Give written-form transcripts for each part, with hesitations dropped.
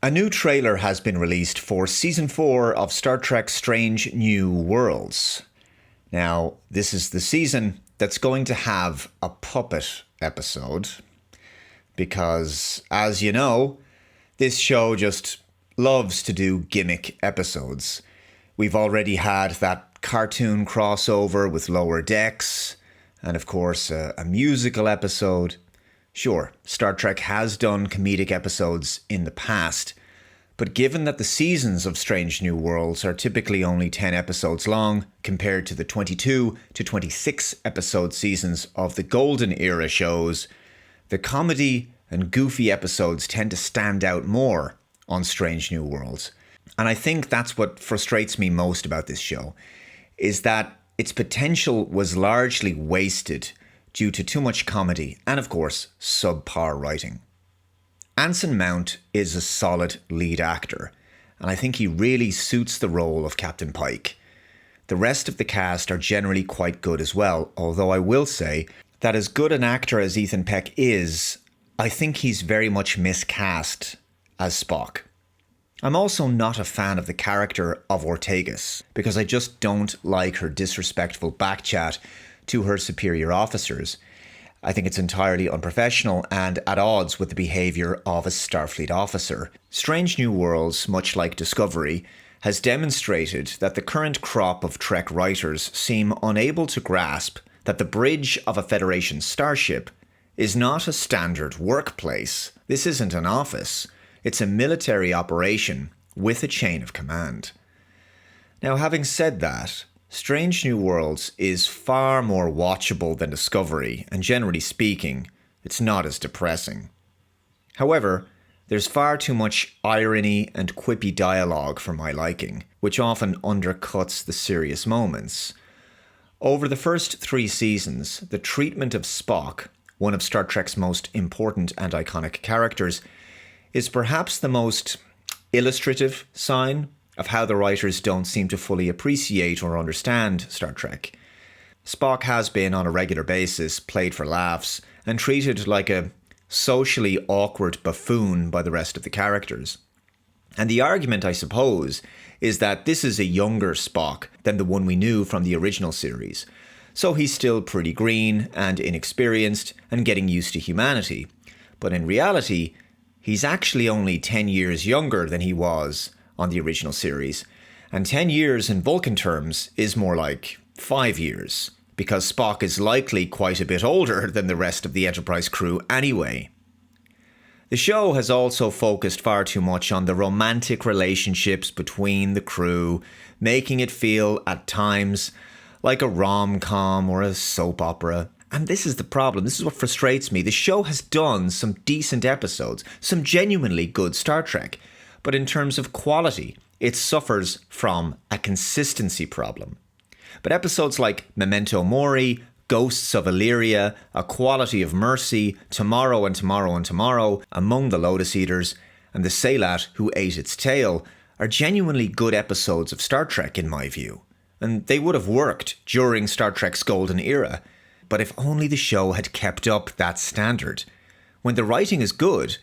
A new trailer has been released for Season 4 of Star Trek Strange New Worlds. Now, this is the season that's going to have a puppet episode because, as you know, this show just loves to do gimmick episodes. We've already had that cartoon crossover with Lower Decks, and of course a musical episode. Sure, Star Trek has done comedic episodes in the past, but given that the seasons of Strange New Worlds are typically only 10 episodes long compared to the 22 to 26 episode seasons of the Golden Era shows, the comedy and goofy episodes tend to stand out more on Strange New Worlds. And I think that's what frustrates me most about this show, is that its potential was largely wasted due to too much comedy and, of course, subpar writing. Anson Mount is a solid lead actor, and I think he really suits the role of Captain Pike. The rest of the cast are generally quite good as well, although I will say that as good an actor as Ethan Peck is, I think he's very much miscast as Spock. I'm also not a fan of the character of Ortegas, because I just don't like her disrespectful backchat to her superior officers. I think it's entirely unprofessional and at odds with the behaviour of a Starfleet officer. Strange New Worlds, much like Discovery, has demonstrated that the current crop of Trek writers seem unable to grasp that the bridge of a Federation starship is not a standard workplace. This isn't an office. It's a military operation with a chain of command. Now, having said that, Strange New Worlds is far more watchable than Discovery, and generally speaking, it's not as depressing. However, there's far too much irony and quippy dialogue for my liking, which often undercuts the serious moments. Over the first 3 seasons, the treatment of Spock, one of Star Trek's most important and iconic characters, is perhaps the most illustrative sign of how the writers don't seem to fully appreciate or understand Star Trek. Spock has been, on a regular basis, played for laughs and treated like a socially awkward buffoon by the rest of the characters. And the argument, I suppose, is that this is a younger Spock than the one we knew from the original series. So he's still pretty green and inexperienced and getting used to humanity. But in reality, he's actually only 10 years younger than he was on the original series. And 10 years in Vulcan terms is more like 5 years, because Spock is likely quite a bit older than the rest of the Enterprise crew anyway. The show has also focused far too much on the romantic relationships between the crew, making it feel, at times, like a rom-com or a soap opera. And this is the problem. This is what frustrates me. The show has done some decent episodes, some genuinely good Star Trek. But in terms of quality, it suffers from a consistency problem. But episodes like Memento Mori, Ghosts of Illyria, A Quality of Mercy, Tomorrow and Tomorrow and Tomorrow, Among the Lotus Eaters, and The Saylat Who Ate Its Tail are genuinely good episodes of Star Trek in my view. And they would have worked during Star Trek's golden era. But if only the show had kept up that standard. When the writing is good,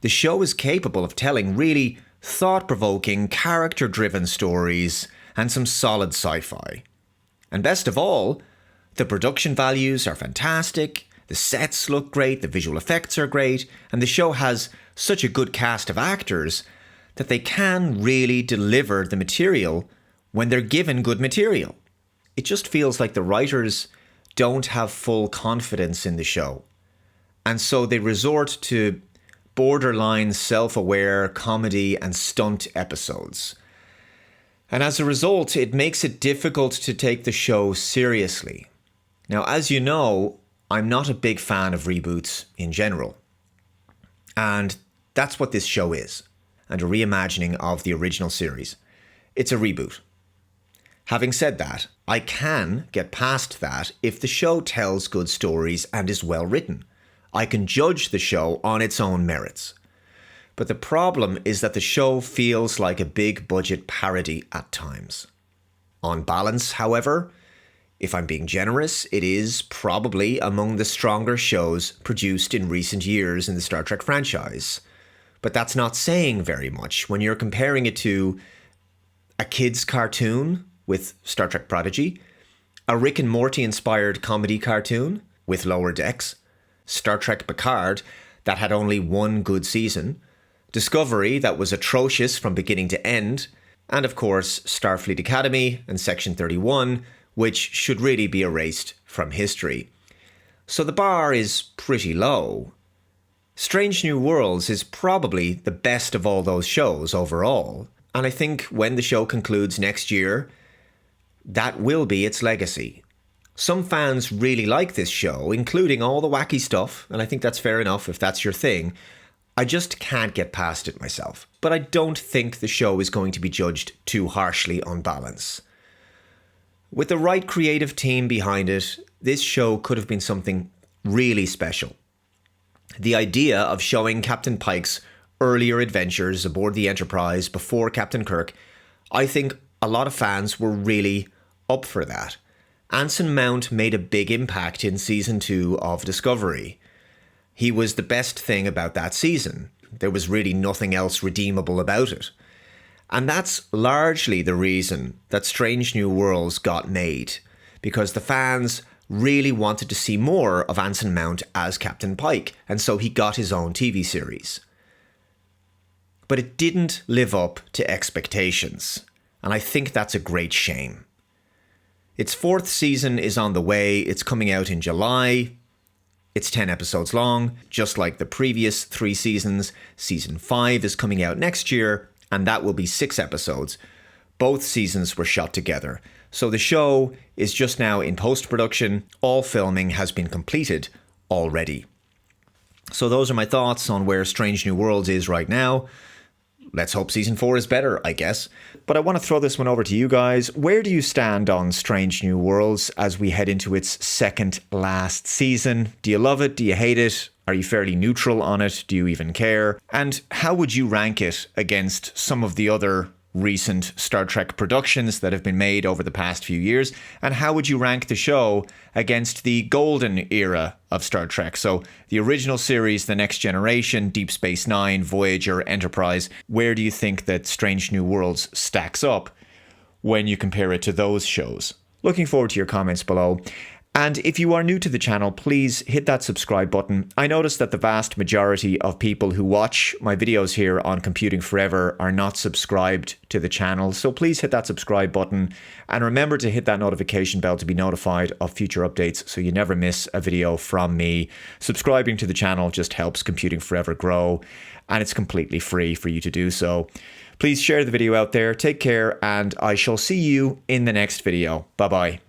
the show is capable of telling really thought-provoking, character-driven stories and some solid sci-fi. And best of all, the production values are fantastic, the sets look great, the visual effects are great, and the show has such a good cast of actors that they can really deliver the material when they're given good material. It just feels like the writers don't have full confidence in the show. And so they resort to borderline self-aware comedy and stunt episodes. And as a result, it makes it difficult to take the show seriously. Now, as you know, I'm not a big fan of reboots in general. And that's what this show is, and a reimagining of the original series. It's a reboot. Having said that, I can get past that if the show tells good stories and is well written. I can judge the show on its own merits. But the problem is that the show feels like a big budget parody at times. On balance, however, if I'm being generous, it is probably among the stronger shows produced in recent years in the Star Trek franchise. but that's not saying very much when you're comparing it to a kid's cartoon with Star Trek Prodigy, a Rick and Morty inspired comedy cartoon with Lower Decks, Star Trek Picard that had only one good season, Discovery that was atrocious from beginning to end, and of course Starfleet Academy and Section 31, which should really be erased from history. So the bar is pretty low. Strange New Worlds is probably the best of all those shows overall, and I think when the show concludes next year, that will be its legacy. Some fans really like this show, including all the wacky stuff, and I think that's fair enough if that's your thing. I just can't get past it myself. But I don't think the show is going to be judged too harshly on balance. With the right creative team behind it, this show could have been something really special. The idea of showing Captain Pike's earlier adventures aboard the Enterprise before Captain Kirk, I think a lot of fans were really up for that. Anson Mount made a big impact in Season 2 of Discovery. He was the best thing about that season. There was really nothing else redeemable about it. And that's largely the reason that Strange New Worlds got made, because the fans really wanted to see more of Anson Mount as Captain Pike, and so he got his own TV series. But it didn't live up to expectations, and I think that's a great shame. Its 4th season is on the way. It's coming out in July. It's 10 episodes long, just like the previous 3 seasons. Season 5 is coming out next year, and that will be 6 episodes. Both seasons were shot together. So the show is just now in post-production. All filming has been completed already. So those are my thoughts on where Strange New Worlds is right now. Let's hope Season 4 is better, I guess. But I want to throw this one over to you guys. Where do you stand on Strange New Worlds as we head into its second last season? Do you love it? Do you hate it? Are you fairly neutral on it? Do you even care? And how would you rank it against some of the other recent Star Trek productions that have been made over the past few years? And how would you rank the show against the golden era of Star Trek? So the original series, The Next Generation, Deep Space Nine, Voyager, Enterprise. Where do you think that Strange New Worlds stacks up when you compare it to those shows? Looking forward to your comments below. And if you are new to the channel, please hit that subscribe button. I noticed that the vast majority of people who watch my videos here on Computing Forever are not subscribed to the channel. So please hit that subscribe button and remember to hit that notification bell to be notified of future updates so you never miss a video from me. Subscribing to the channel just helps Computing Forever grow, and it's completely free for you to do so. Please share the video out there. Take care, and I shall see you in the next video. Bye-bye.